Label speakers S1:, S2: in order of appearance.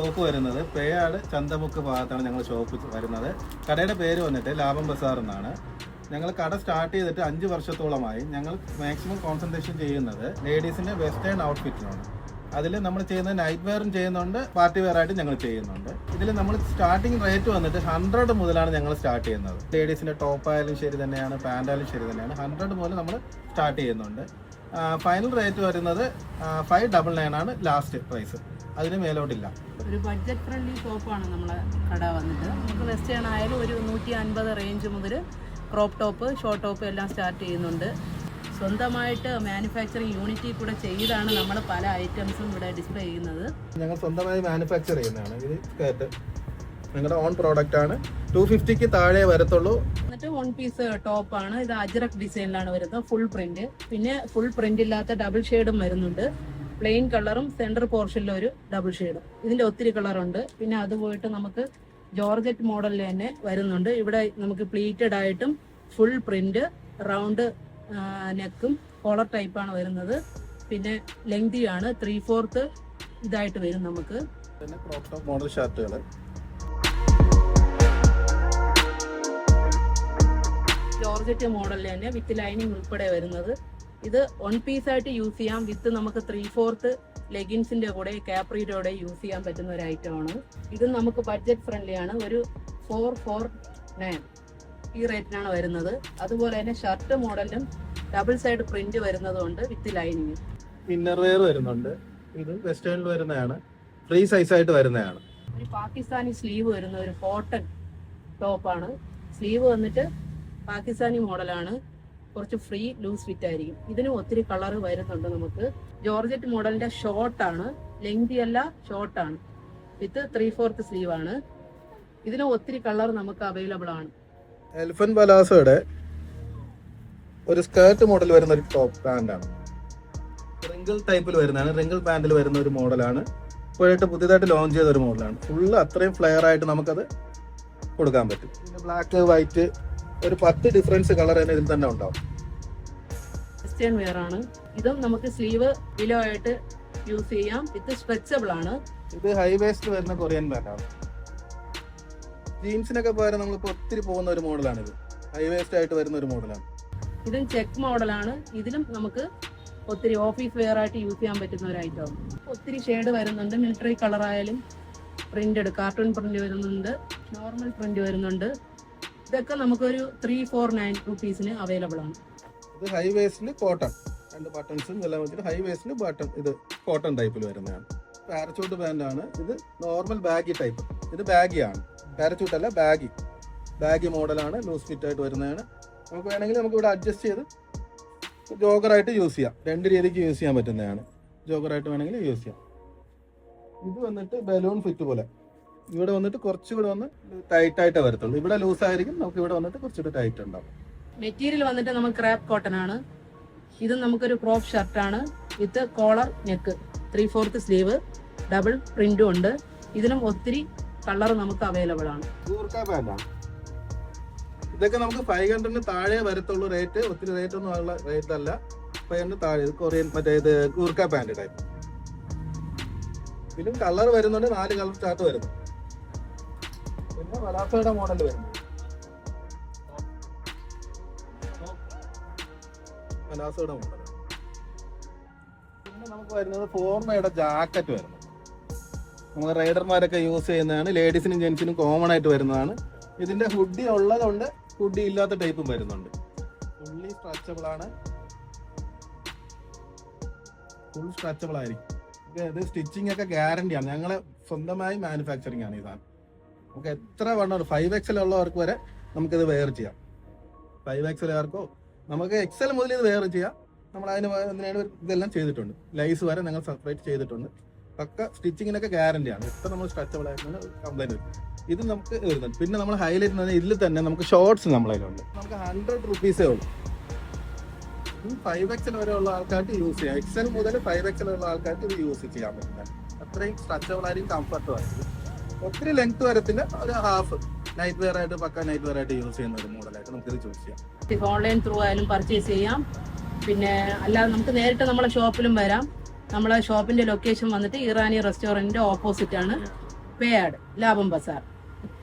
S1: Shop വരുന്നത് പേയാട് ചന്തമുക്ക് ഭാഗത്താണ് ഞങ്ങൾ ഷോപ്പ് വരുന്നത്. കടയുടെ പേര് വന്നിട്ട് ലാഭം ബസാർ എന്നാണ്. ഞങ്ങൾ കട സ്റ്റാർട്ട് ചെയ്തിട്ട് 5 വർഷത്തോളമായി. ഞങ്ങൾ മാക്സിമം കോൺസെൻട്രേഷൻ ചെയ്യുന്നത് ലേഡീസിൻ്റെ വെസ്റ്റേൺ ഔട്ട്ഫിറ്റിനാണ്. അതിൽ നമ്മൾ ചെയ്യുന്നത് നൈറ്റ് വെയറും ചെയ്യുന്നുണ്ട്, പാർട്ടി വെയർ ആയിട്ട് ഞങ്ങൾ ചെയ്യുന്നുണ്ട്. ഇതിൽ നമ്മൾ സ്റ്റാർട്ടിങ് റേറ്റ് വന്നിട്ട് 100 മുതലാണ് ഞങ്ങൾ സ്റ്റാർട്ട് ചെയ്യുന്നത്. ലേഡീസിൻ്റെ ടോപ്പ് ആയാലും ശരി തന്നെയാണ്, പാൻ്റ് ആയാലും ശരി തന്നെയാണ്. 100 മുതൽ നമ്മൾ സ്റ്റാർട്ട് ചെയ്യുന്നുണ്ട്. ഫൈനൽ റേറ്റ് വരുന്നത് 599 ആണ് ലാസ്റ്റ് പ്രൈസ്. അതിന് മേലോട്ടില്ല.
S2: ഒരു ബഡ്ജറ്റ് ഫ്രണ്ട്ലി ഷോപ്പാണ് നമ്മളെ കട വന്നിട്ട്. നമുക്ക് വെസ്റ്റേൺ ആയാലും ഒരു 150 റേഞ്ച് മുതൽ ക്രോപ്പ് ടോപ്പ്, ഷോർട്ട് ടോപ്പ് എല്ലാം സ്റ്റാർട്ട് ചെയ്യുന്നുണ്ട്. സ്വന്തമായിട്ട് മാനുഫാക്ചറിങ് യൂണിറ്റിൽ കൂടെ ചെയ്താണ് നമ്മൾ പല ഐറ്റംസും ഇവിടെ ഡിസ്പ്ലേ ചെയ്യുന്നത്.
S1: ഞങ്ങൾ സ്വന്തമായി മാനുഫാക്ചർ ചെയ്യുന്നതാണ്. ഇത് സ്കേർട്ട് ഞങ്ങളുടെ ഓൺ പ്രോഡക്റ്റ് ആണ്. 250 താഴെ വരത്തുള്ളൂ.
S2: എന്നിട്ട് 1 പീസ് ടോപ്പാണ്. ഇത് അജ്രക് ഡിസൈനിലാണ് വരുന്നത്, ഫുൾ പ്രിന്റ്. പിന്നെ ഫുൾ പ്രിന്റ് ഇല്ലാത്ത ഡബിൾ ഷെയ്ഡും വരുന്നുണ്ട്. പ്ലെയിൻ കളറും സെൻറ്റർ പോർഷനിലും ഒരു ഡബിൾ ഷെയ്ഡും. ഇതിൻ്റെ ഒത്തിരി കളറുണ്ട്. പിന്നെ അത് പോയിട്ട് നമുക്ക് ജോർജറ്റ് മോഡലിൽ തന്നെ വരുന്നുണ്ട്. ഇവിടെ നമുക്ക് പ്ലീറ്റഡ് ആയിട്ടും ഫുൾ പ്രിന്റ്, റൗണ്ട് നെക്കും കോളർ ടൈപ്പാണ് വരുന്നത്. പിന്നെ ലെങ്തിയാണ്, 3/4 ഇതായിട്ട് വരും നമുക്ക്.
S1: പിന്നെ ക്രോപ്പ് ടോപ്പ് മോഡൽ ഷർട്ടുകൾ.
S2: ജോർജറ്റ് മോഡലിൽ തന്നെ വിത്ത് ലൈനിങ് ഉൾപ്പെടെ വരുന്നത്. ഇത് 1 പീസായിട്ട് യൂസ് ചെയ്യാം. വിത്ത് നമുക്ക് 3/4 ലെഗിൻസിന്റെ കൂടെ കാപ്രിയുടെ കൂടെ യൂസ് ചെയ്യാൻ പറ്റുന്ന ഒരു ഐറ്റമാണ്. ഇത് നമുക്ക് ബഡ്ജറ്റ് ഫ്രണ്ട്ലി ആണ്. ഒരു 449 ഈ റേറ്റിനാണ് വരുന്നത്. അതുപോലെ തന്നെ ഷർട്ട് മോഡലും ഡബിൾ സൈഡ് പ്രിന്റ് വരുന്നതുകൊണ്ട് വിത്ത് ലൈനിങ്.
S1: ഇന്നർ വെയർ വരുന്നുണ്ട്. ഇത് വെസ്റ്റേണിൽ വരുന്നതാണ്, ഫ്രീ സൈസ് ആയിട്ട് വരുന്നതാണ്.
S2: ഒരു പാകിസ്ഥാനി സ്ലീവ് വരുന്ന ഒരു കോട്ടൺ ടോപ്പാണ്. സ്ലീവ് വന്നിട്ട് പാകിസ്ഥാനി മോഡലാണ്. കുറച്ച് ഫ്രീ ലൂസ് ഫിറ്റ് ആയിരിക്കും. ഇതിനും ഒത്തിരി കളർ വരുന്നുണ്ട് നമുക്ക്. ജോർജറ്റ് മോഡലിന്റെ ഷോർട്ടാണ്, ലെങ്തി അല്ല, ഷോർട്ടാണ്. വിത്ത് 3/4 സ്ലീവ് ആണ്. ഇതിന് ഒത്തിരി കളർ നമുക്ക് അവൈലബിൾ ആണ്.
S1: എലിഫന്റ് പലാസോയുടെ ഒരു സ്കേർട്ട് മോഡൽ വരുന്ന ഒരു ടോപ്പ് പാൻ്റാണ്. റിങ്കിൾ ടൈപ്പിൽ വരുന്നതാണ്, റിങ്കിൾ പാൻറ്റിൽ വരുന്ന ഒരു മോഡലാണ്. ഇപ്പോഴായിട്ട് പുതിയതായിട്ട് ലോഞ്ച് ചെയ്ത ഒരു മോഡലാണ്. ഫുള്ള് അത്രയും ഫ്ലെയർ ആയിട്ട് നമുക്കത് കൊടുക്കാൻ പറ്റും. പിന്നെ ബ്ലാക്ക്, വൈറ്റ്, ഒരു 10 ഡിഫറൻസ് കളർ തന്നെ ഇതിൽ തന്നെ ഉണ്ടാവും.
S2: വെസ്റ്റേൺ വെയർ ആണ്. ഇതും നമുക്ക് സ്ലീവ് ബിലോ ആയിട്ട് യൂസ് ചെയ്യാം. വിത്ത് സ്ട്രെച്ചബിൾ ആണ്.
S1: ഇത് ഹൈ വേസ്റ്റ് വരുന്ന കൊറിയൻ പാൻ്റാണ്. ജീൻസിനൊക്കെ പകരം നമ്മളിപ്പോൾ ഒത്തിരി പോകുന്ന ഒരു മോഡലാണ്. ഇത് ഹൈ വേസ്റ്റ് ആയിട്ട് വരുന്ന ഒരു മോഡലാണ്.
S2: ഇതും ചെക്ക് മോഡലാണ്. ഇതിലും നമുക്ക് ഒത്തിരി ഓഫീസ് വെയർ ആയിട്ട് യൂസ് ചെയ്യാൻ പറ്റുന്ന ഒരു ഐറ്റം. ഒത്തിരി ഷെയ്ഡ് വരുന്നുണ്ട്. മിലിറ്ററി കളർ ആയാലും പ്രിന്റഡ്, കാർട്ടൂൺ പ്രിന്റ് വരുന്നുണ്ട്, നോർമൽ പ്രിന്റ് വരുന്നുണ്ട്. ഇതൊക്കെ നമുക്കൊരു 349 റുപ്പീസിന് അവൈലബിൾ ആണ്.
S1: ഇത് ഹൈ വേസ്റ്റിൽ കോട്ടൺ, 2 ബട്ടൺസും എല്ലാം വെച്ചിട്ട് ഹൈ വേസ്റ്റിൽ ബട്ടൺ, ഇത് കോട്ടൺ ടൈപ്പിൽ വരുന്നതാണ്. പാരച്ചൂട്ട് പാൻ്റാണ്. ഇത് നോർമൽ ബാഗി ടൈപ്പ്. ഇത് ബാഗിയാണ്, പാരച്ചൂട്ട് അല്ല, ബാഗി മോഡലാണ്. ലൂസ് ഫിറ്റ് ആയിട്ട് വരുന്നതാണ്. നമുക്ക് വേണമെങ്കിൽ നമുക്ക് ഇവിടെ അഡ്ജസ്റ്റ് ചെയ്ത് ജോഗറായിട്ട് യൂസ് ചെയ്യാം. 2 രീതിക്ക് യൂസ് ചെയ്യാൻ പറ്റുന്നതാണ്. ജോഗറായിട്ട് വേണമെങ്കിൽ യൂസ് ചെയ്യാം. ഇത് വന്നിട്ട് ബലൂൺ ഫിറ്റ് പോലെ. ഇവിടെ വന്നിട്ട് കുറച്ചുകൂടെ വന്ന് ടൈറ്റ് ആയിട്ടേ വരത്തുള്ളൂ. ഇവിടെ ലൂസ് ആയിരിക്കും, നമുക്ക് ഇവിടെ വന്നിട്ട് കുറച്ചുകൂടെ ടൈറ്റ് ഉണ്ടാവും.
S2: മെറ്റീരിയൽ വന്നിട്ട് നമുക്ക് ക്രാപ്പ് കോട്ടൺ ആണ്. ഇത് നമുക്കൊരു ക്രോപ്പ് ഷർട്ടാണ് വിത്ത് കോളർ നെക്ക്, 3/4 സ്ലീവ്, ഡബിൾ പ്രിന്റും ഉണ്ട്. ഇതിനും ഒത്തിരി കളർ നമുക്ക് അവൈലബിൾ ആണ്.
S1: ഗൂർഖ പാൻ്റാണ്. ഇതൊക്കെ നമുക്ക് 500 താഴെ വരത്തുള്ളൂ റേറ്റ്. ഒത്തിരി റേറ്റ് ഒന്നും ഉള്ള റേറ്റ് അല്ല. 500 താഴെ. ഇത് കൊറിയൻ മറ്റേ ഇത് ഗൂർഖ പാൻറ് ടൈപ്പ്. ഇതിലും കളർ വരുന്നുണ്ട്. 4 കളർ സ്റ്റാർട്ട് വരുന്നു. പിന്നെ പലാസോയുടെ മോഡൽ വരുന്നു. പലാസോയുടെ മോഡൽ. പിന്നെ നമുക്ക് വരുന്നത് ഫോർമയുടെ ജാക്കറ്റ് വരുന്നു. നമുക്ക് റൈഡർമാരൊക്കെ യൂസ് ചെയ്യുന്നതാണ്. ലേഡീസിനും ജെൻസിനും കോമൺ ആയിട്ട് വരുന്നതാണ്. ഇതിന്റെ ഹുഡി ഉള്ളതുകൊണ്ട് ഹുഡി ഇല്ലാത്ത ടൈപ്പും വരുന്നുണ്ട്. ഫുള്ളി സ്ട്രെച്ചബിൾ ആണ്. ഫുൾ സ്ട്രെച്ചബിൾ ആയിരിക്കും. ഇത് സ്റ്റിച്ചിങ് ഒക്കെ ഗ്യാരണ്ടിയാണ്. ഞങ്ങളെ സ്വന്തമായി മാനുഫാക്ചറിങ് ആണ് ഇതാണ്. നമുക്ക് എത്ര വേണം 5XL ഉള്ളവർക്ക് വരെ നമുക്കിത് വെയർ ചെയ്യാം. 5XLകാർക്കോ നമുക്ക് XL മുതൽ ഇത് വെയർ ചെയ്യാം. നമ്മൾ അതിന് ഇതെല്ലാം ചെയ്തിട്ടുണ്ട്. ലൈസ് വരെ ഞങ്ങൾ സെപ്പറേറ്റ് ചെയ്തിട്ടുണ്ട്. ഒക്കെ സ്റ്റിച്ചിങ്ങിനൊക്കെ ഗ്യാരണ്ടിയാണ്. എത്ര നമ്മൾ സ്ട്രെച്ചബിൾ ആയിട്ടുള്ള കംപ്ലൈൻറ്റ് വരും. ഇത് നമുക്ക് വരുന്നുണ്ട്. പിന്നെ നമ്മൾ ഹൈലൈറ്റ് എന്ന് പറഞ്ഞാൽ ഇതിൽ തന്നെ നമുക്ക് ഷോർട്സ് നമ്മളതിലുണ്ട്. നമുക്ക് 100 റുപ്പീസേ ഉള്ളൂ. 5XL വരെ ഉള്ള ആൾക്കാർക്ക് യൂസ് ചെയ്യാം. XL മുതൽ 5XL ഉള്ള ആൾക്കാർക്ക് ഇത് യൂസ് ചെയ്യാൻ പറ്റുന്നത്. അത്രയും സ്ട്രെച്ചബിൾ ആയിരിക്കും, കംഫർട്ടും ആയിരിക്കും. ഒത്തിരി ലെങ്ത് വരത്തില്ല. ഒരു ഹാഫ് നൈറ്റ് വെയർ ആയിട്ട്, പക്ക നൈറ്റ് വെയർ ആയിട്ട് യൂസ് ചെയ്യുന്ന ഒരു മോഡലായിട്ട് നമുക്കിത് ചൂസ് ചെയ്യാം.
S2: ഓൺലൈൻ ത്രൂ ആയാലും പർച്ചേസ് ചെയ്യാം. പിന്നെ അല്ലാതെ നമുക്ക് നേരിട്ട് നമ്മളെ ഷോപ്പിലും വരാം. നമ്മളെ ഷോപ്പിന്റെ ലൊക്കേഷൻ വന്നിട്ട് ഇറാനി റെസ്റ്റോറന്റിന്റെ ഓപ്പോസിറ്റ് ആണ്. പേയാട് ലാഭം ബസാർ.